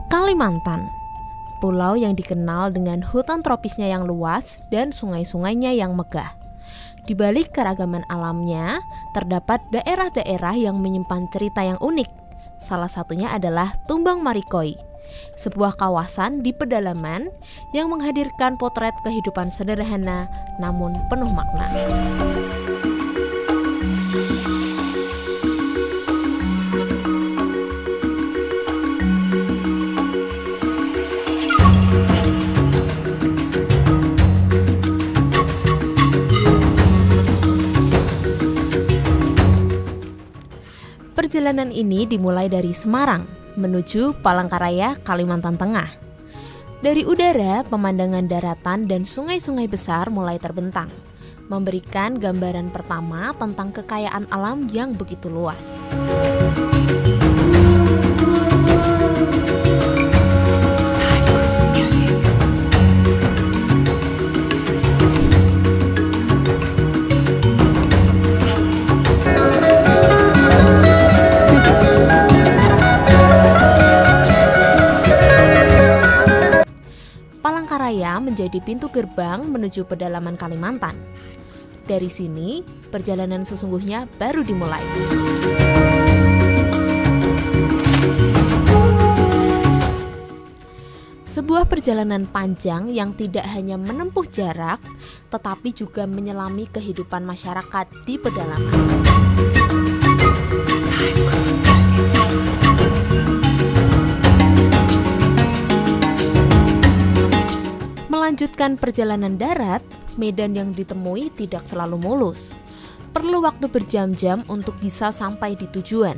Kalimantan, pulau yang dikenal dengan hutan tropisnya yang luas dan sungai-sungainya yang megah. Di balik keragaman alamnya, terdapat daerah-daerah yang menyimpan cerita yang unik. Salah satunya adalah Tumbang Marikoi, sebuah kawasan di pedalaman yang menghadirkan potret kehidupan sederhana namun penuh makna. Perjalanan ini dimulai dari Semarang menuju Palangkaraya, Kalimantan Tengah. Dari udara, pemandangan daratan dan sungai-sungai besar mulai terbentang, memberikan gambaran pertama tentang kekayaan alam yang begitu luas. Palangkaraya menjadi pintu gerbang menuju pedalaman Kalimantan. Dari sini, perjalanan sesungguhnya baru dimulai. Sebuah perjalanan panjang yang tidak hanya menempuh jarak, tetapi juga menyelami kehidupan masyarakat di pedalaman. Melanjutkan perjalanan darat, medan yang ditemui tidak selalu mulus. Perlu waktu berjam-jam untuk bisa sampai di tujuan.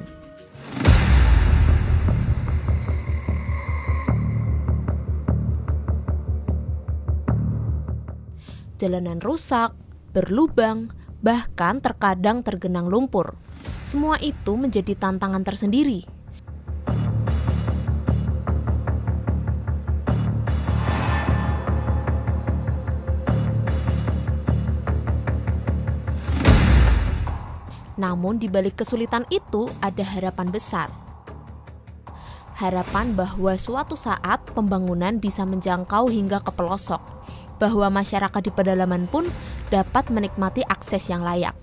Jalanan rusak, berlubang, bahkan terkadang tergenang lumpur. Semua itu menjadi tantangan tersendiri. Namun di balik kesulitan itu ada harapan besar. Harapan bahwa suatu saat pembangunan bisa menjangkau hingga ke pelosok, bahwa masyarakat di pedalaman pun dapat menikmati akses yang layak.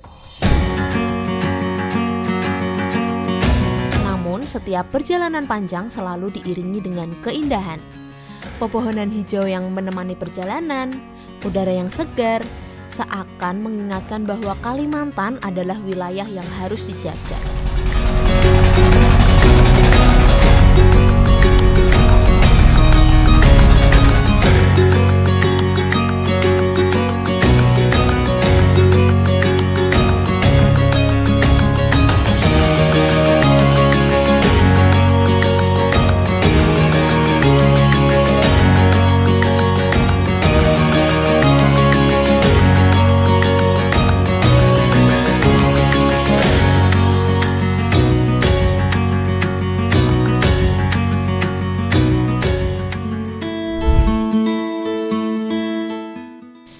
Namun setiap perjalanan panjang selalu diiringi dengan keindahan. Pepohonan hijau yang menemani perjalanan, udara yang segar, seakan mengingatkan bahwa Kalimantan adalah wilayah yang harus dijaga.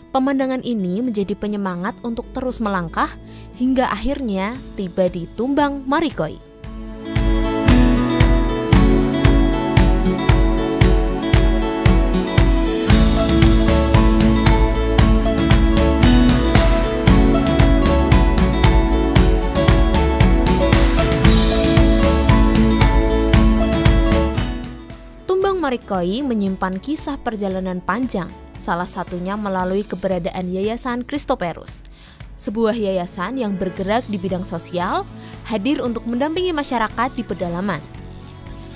Pemandangan ini menjadi penyemangat untuk terus melangkah hingga akhirnya tiba di Tumbang Marikoi. Tumbang Marikoi menyimpan kisah perjalanan panjang, salah satunya melalui keberadaan Yayasan Christoperus. sebuah yayasan yang bergerak di bidang sosial, hadir untuk mendampingi masyarakat di pedalaman.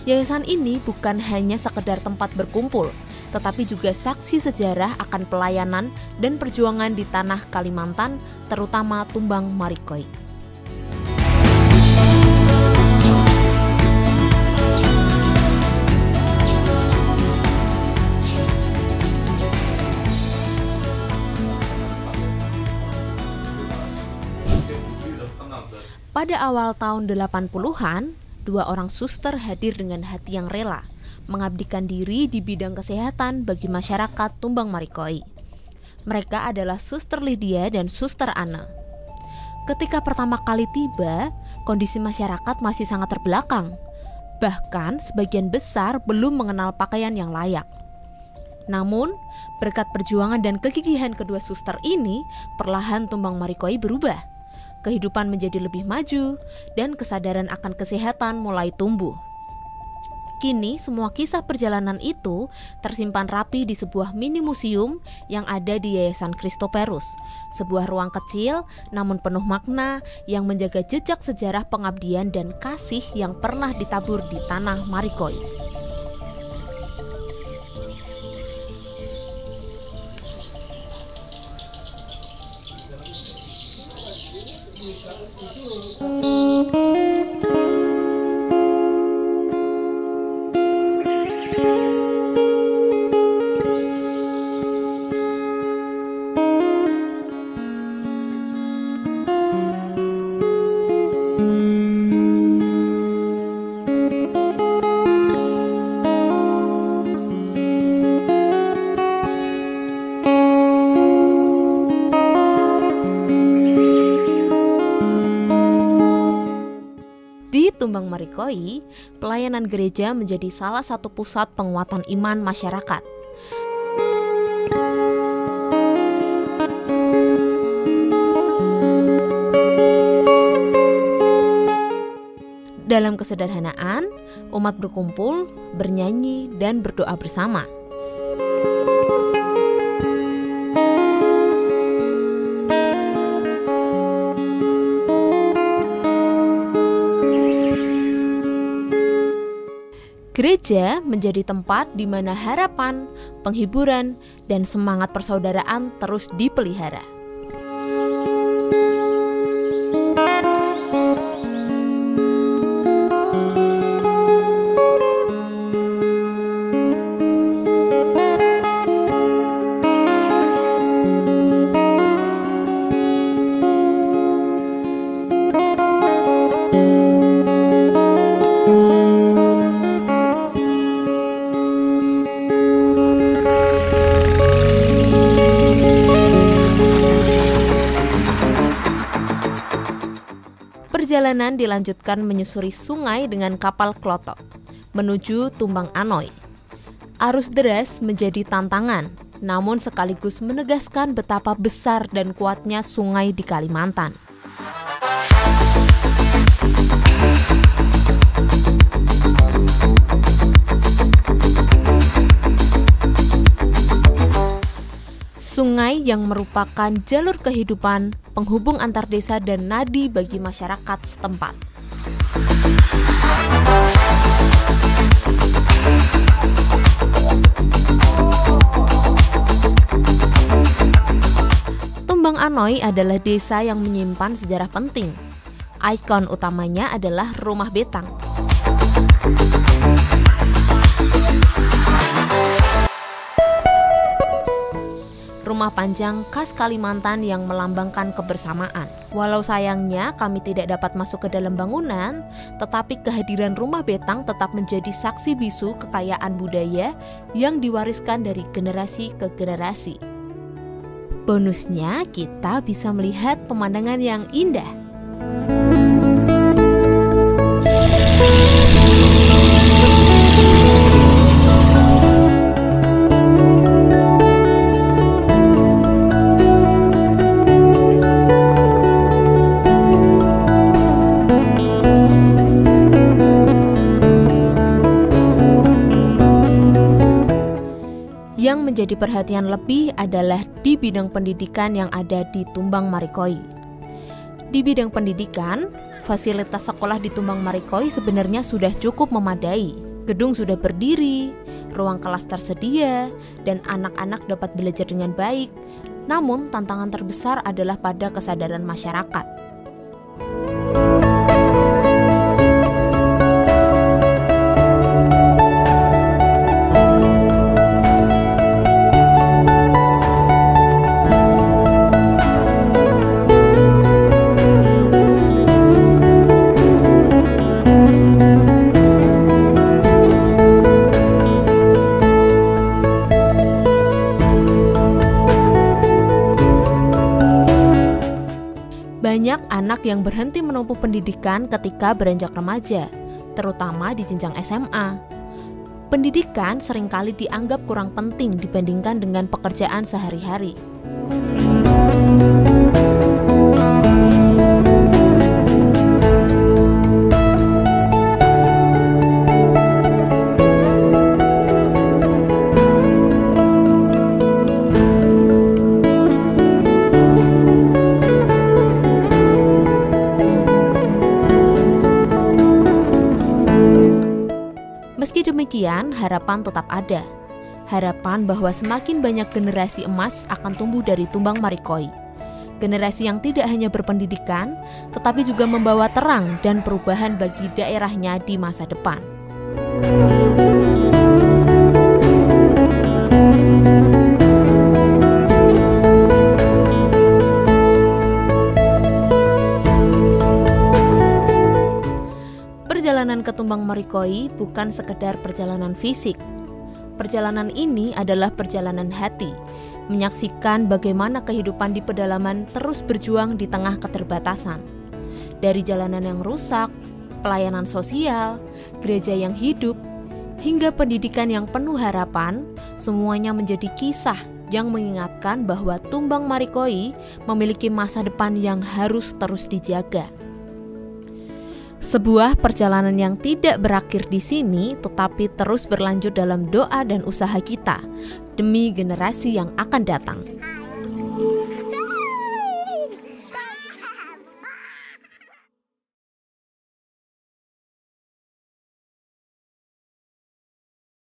Yayasan ini bukan hanya sekedar tempat berkumpul, tetapi juga saksi sejarah akan pelayanan dan perjuangan di tanah Kalimantan, terutama Tumbang Marikoi. Pada awal tahun 80-an, 2 orang suster hadir dengan hati yang rela, mengabdikan diri di bidang kesehatan bagi masyarakat Tumbang Marikoi. Mereka adalah Suster Lydia dan Suster Anna. Ketika pertama kali tiba, kondisi masyarakat masih sangat terbelakang. Bahkan sebagian besar belum mengenal pakaian yang layak. Namun, berkat perjuangan dan kegigihan kedua suster ini, perlahan Tumbang Marikoi berubah. Kehidupan menjadi lebih maju, dan kesadaran akan kesehatan mulai tumbuh. Kini, semua kisah perjalanan itu tersimpan rapi di sebuah mini museum yang ada di Yayasan Christoperus, sebuah ruang kecil namun penuh makna yang menjaga jejak sejarah pengabdian dan kasih yang pernah ditabur di tanah Marikoi. Tumbang Marikoi, pelayanan gereja menjadi salah satu pusat penguatan iman masyarakat. Dalam kesederhanaan, umat berkumpul, bernyanyi, dan berdoa bersama. Gereja menjadi tempat di mana harapan, penghiburan, dan semangat persaudaraan terus dipelihara. Perjalanan dilanjutkan menyusuri sungai dengan kapal klotok menuju Tumbang Anoy. Arus deras menjadi tantangan, namun sekaligus menegaskan betapa besar dan kuatnya sungai di Kalimantan. Sungai yang merupakan jalur kehidupan, penghubung antar desa dan nadi bagi masyarakat setempat. Tumbang Anoy adalah desa yang menyimpan sejarah penting. Ikon utamanya adalah Rumah Betang. Rumah panjang khas Kalimantan yang melambangkan kebersamaan. Walau sayangnya kami tidak dapat masuk ke dalam bangunan, tetapi kehadiran Rumah Betang tetap menjadi saksi bisu kekayaan budaya yang diwariskan dari generasi ke generasi. Bonusnya, kita bisa melihat pemandangan yang indah. Yang menjadi perhatian lebih adalah di bidang pendidikan yang ada di Tumbang Marikoi. Di bidang pendidikan, fasilitas sekolah di Tumbang Marikoi sebenarnya sudah cukup memadai. Gedung sudah berdiri, ruang kelas tersedia, dan anak-anak dapat belajar dengan baik. Namun, tantangan terbesar adalah pada kesadaran masyarakat. Banyak anak yang berhenti menempuh pendidikan ketika beranjak remaja, terutama di jenjang SMA. Pendidikan seringkali dianggap kurang penting dibandingkan dengan pekerjaan sehari-hari. Meski demikian, harapan tetap ada. Harapan bahwa semakin banyak generasi emas akan tumbuh dari Tumbang Marikoi. Generasi yang tidak hanya berpendidikan, tetapi juga membawa terang dan perubahan bagi daerahnya di masa depan. Perjalanan ke Tumbang Marikoi bukan sekedar perjalanan fisik. Perjalanan ini adalah perjalanan hati, menyaksikan bagaimana kehidupan di pedalaman terus berjuang di tengah keterbatasan. Dari jalanan yang rusak, pelayanan sosial, gereja yang hidup, hingga pendidikan yang penuh harapan, semuanya menjadi kisah yang mengingatkan bahwa Tumbang Marikoi memiliki masa depan yang harus terus dijaga. Sebuah perjalanan yang tidak berakhir di sini, tetapi terus berlanjut dalam doa dan usaha kita demi generasi yang akan datang.